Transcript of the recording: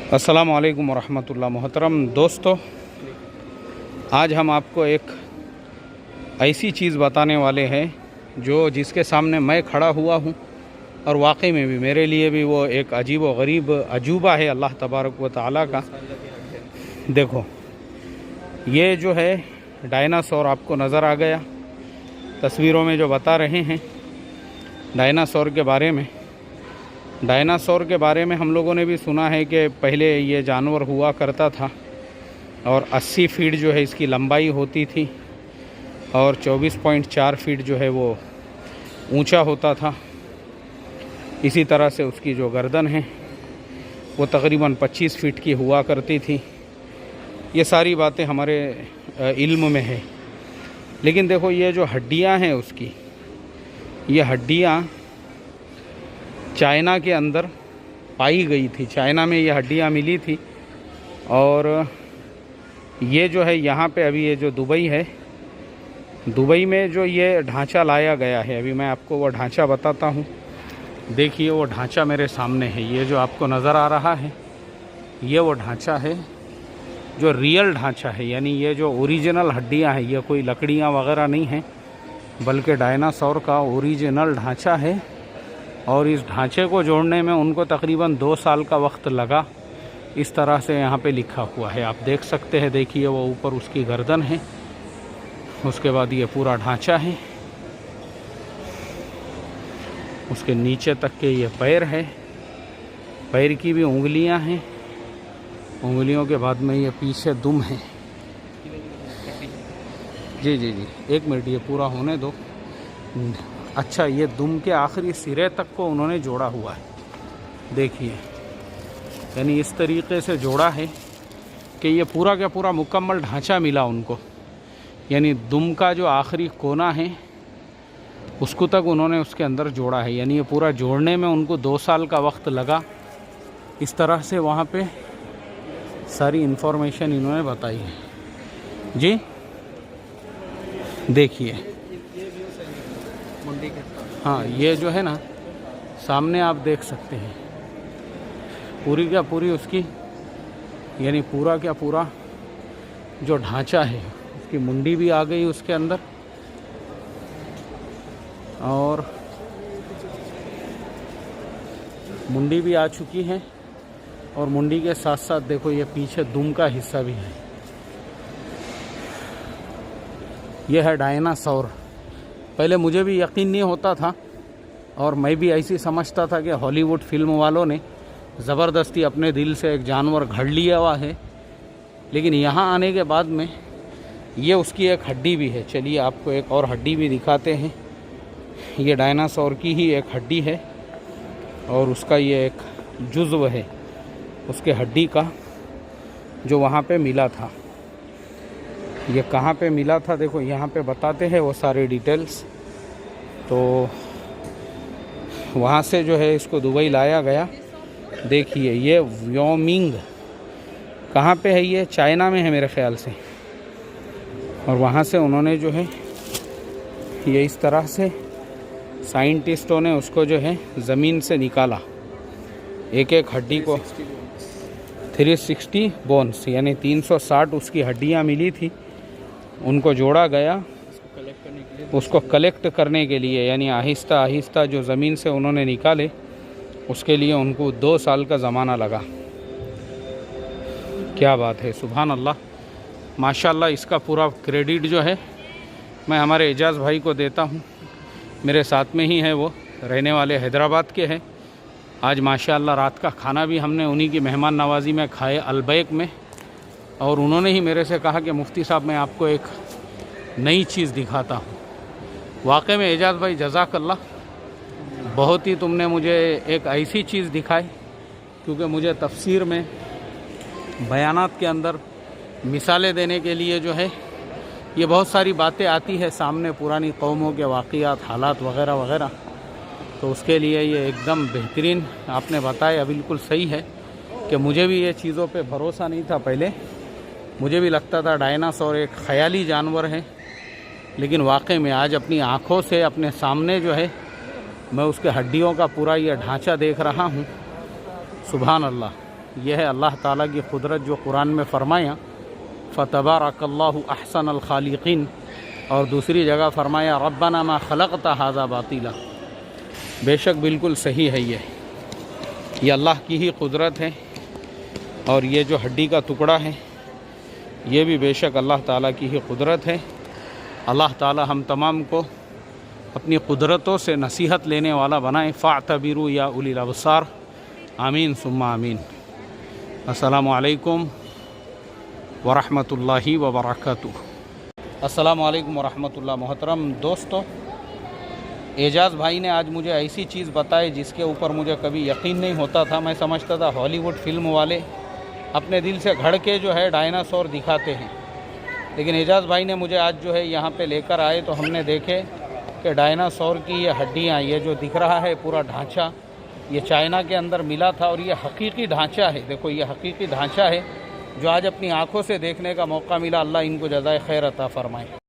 अस्सलाम वालेकुम वरहमतुल्लाह। मोहतरम दोस्तों, आज हम आपको एक ऐसी चीज़ बताने वाले हैं जिसके सामने मैं खड़ा हुआ हूँ और वाकई में भी मेरे लिए भी वो एक अजीब व गरीब अजूबा है अल्लाह तबारक व तआला का। देखो, ये जो है डायनासोर आपको नज़र आ गया, तस्वीरों में जो बता रहे हैं डायनासोर के बारे में हम लोगों ने भी सुना है कि पहले ये जानवर हुआ करता था और 80 फीट जो है इसकी लंबाई होती थी और 24.4 फीट जो है वो ऊंचा होता था। इसी तरह से उसकी जो गर्दन है वो तकरीबन 25 फीट की हुआ करती थी। ये सारी बातें हमारे इल्म में है। लेकिन देखो, ये जो हड्डियां हैं उसकी, ये हड्डियां चाइना के अंदर पाई गई थी। चाइना में ये हड्डियां मिली थी और ये जो है यहाँ पे अभी ये जो दुबई है, दुबई में जो ये ढांचा लाया गया है, अभी मैं आपको वो ढांचा बताता हूँ। देखिए, वो ढांचा मेरे सामने है, ये जो आपको नज़र आ रहा है ये वो ढांचा है जो रियल ढांचा है, यानी ये जो ओरिजिनल हड्डियाँ हैं, ये कोई लकड़ियाँ वगैरह नहीं हैं बल्कि डायनासोर का ओरिजिनल ढांचा है। और इस ढांचे को जोड़ने में उनको तकरीबन 2 साल का वक्त लगा। इस तरह से यहाँ पे लिखा हुआ है, आप देख सकते हैं। देखिए, वो ऊपर उसकी गर्दन है, उसके बाद ये पूरा ढांचा है, उसके नीचे तक के ये पैर है, पैर की भी उंगलियां हैं, उंगलियों के बाद में ये पीछे दुम है। जी जी जी, 1 मिनट, ये पूरा होने दो। अच्छा, ये दुम के आखिरी सिरे तक को उन्होंने जोड़ा हुआ है। देखिए, यानी इस तरीके से जोड़ा है कि ये पूरा का पूरा मुकम्मल ढांचा मिला उनको। यानी दुम का जो आखिरी कोना है उसको तक उन्होंने उसके अंदर जोड़ा है। यानी ये पूरा जोड़ने में उनको 2 साल का वक्त लगा। इस तरह से वहाँ पे सारी इन्फॉर्मेशन इन्होंने बताई है। जी देखिए, हाँ, ये जो है ना सामने आप देख सकते हैं, पूरी क्या पूरी उसकी, यानी पूरा क्या पूरा जो ढांचा है, उसकी मुंडी भी आ गई उसके अंदर। और मुंडी भी आ चुकी है और मुंडी के साथ साथ देखो ये पीछे दुम का हिस्सा भी है। यह है डायनासोर। पहले मुझे भी यकीन नहीं होता था और मैं भी ऐसी समझता था कि हॉलीवुड फिल्म वालों ने ज़बरदस्ती अपने दिल से एक जानवर घड़ लिया हुआ है। लेकिन यहाँ आने के बाद में ये उसकी एक हड्डी भी है। चलिए आपको एक और हड्डी भी दिखाते हैं। ये डायनासोर की ही एक हड्डी है और उसका ये एक जुज़्व है उसके हड्डी का जो वहाँ पे मिला था। ये कहाँ पे मिला था, देखो यहाँ पे बताते हैं वो सारे डिटेल्स। तो वहाँ से जो है इसको दुबई लाया गया। देखिए, ये व्योमिंग कहाँ पे है, ये चाइना में है मेरे ख़्याल से। और वहाँ से उन्होंने जो है ये इस तरह से साइंटिस्टों ने उसको जो है ज़मीन से निकाला, एक एक हड्डी को। 360 बोन्स, यानी 360 उसकी हड्डियाँ मिली थी, उनको जोड़ा गया उसको कलेक्ट करने के लिए। यानी आहिस्ता आहिस्ता जो ज़मीन से उन्होंने निकाले, उसके लिए उनको 2 साल का ज़माना लगा। क्या बात है, सुभान अल्लाह, माशाल्लाह। इसका पूरा क्रेडिट जो है मैं हमारे एजाज़ भाई को देता हूँ। मेरे साथ में ही है, वो रहने वाले हैदराबाद के हैं। आज माशाल्लाह रात का खाना भी हमने उन्हीं की मेहमान नवाजी में खाए, अलबैक में। और उन्होंने ही मेरे से कहा कि मुफ्ती साहब, मैं आपको एक नई चीज़ दिखाता हूँ। वाकई में एजाज़ भाई, जज़ाकल्लाह, बहुत ही तुमने मुझे एक ऐसी चीज़ दिखाई, क्योंकि मुझे तफसीर में बयानात के अंदर मिसालें देने के लिए जो है ये बहुत सारी बातें आती है सामने, पुरानी कौमों के वाक़ियात, हालात वग़ैरह वग़ैरह। तो उसके लिए ये एकदम बेहतरीन आपने बताया, बिल्कुल सही है कि मुझे भी ये चीज़ों पे भरोसा नहीं था पहले। मुझे भी लगता था डायनासोर एक ख़याली जानवर है, लेकिन वाकई में आज अपनी आँखों से अपने सामने जो है मैं उसके हड्डियों का पूरा ये ढांचा देख रहा हूँ। सुभान अल्लाह, यह है अल्लाह ताला की कुदरत जो कुरान में फरमाया फ़तबारकल्लाहु अहसनुल खालिकीन, और दूसरी जगह फरमाया रब्बना मा खलक़ता हाज़ा बातिला। बेशक बिल्कुल सही है ये अल्लाह की ही कुदरत है। और ये जो हड्डी का टुकड़ा है ये भी बेशक अल्लाह ताला की ही कुदरत है। अल्लाह ताला हम तमाम को अपनी कुदरतों से नसीहत लेने वाला बनाए। फ़अतबिरू या उलिल अबसार, आमीन सुम्मा आमीन। अस्सलामु अलैकुम वरहमतुल्लाहि वबरकातुहू। अस्सलामु अलैकुम वरहमतुल्लाह। मोहतरम दोस्तों, एजाज़ भाई ने आज मुझे ऐसी चीज़ बताई जिसके ऊपर मुझे कभी यकीन नहीं होता था। मैं समझता था हॉलीवुड फिल्म वाले अपने दिल से घड़ के जो है डायनासोर दिखाते हैं, लेकिन एजाज़ भाई ने मुझे आज जो है यहाँ पे लेकर आए तो हमने देखे कि डायनासोर की ये हड्डियाँ, ये जो दिख रहा है पूरा ढांचा, ये चाइना के अंदर मिला था और ये हकीकी ढांचा है। देखो ये हकीकी ढांचा है जो आज अपनी आँखों से देखने का मौका मिला। अल्लाह इनको जज़ाए खैर अता फ़रमाए।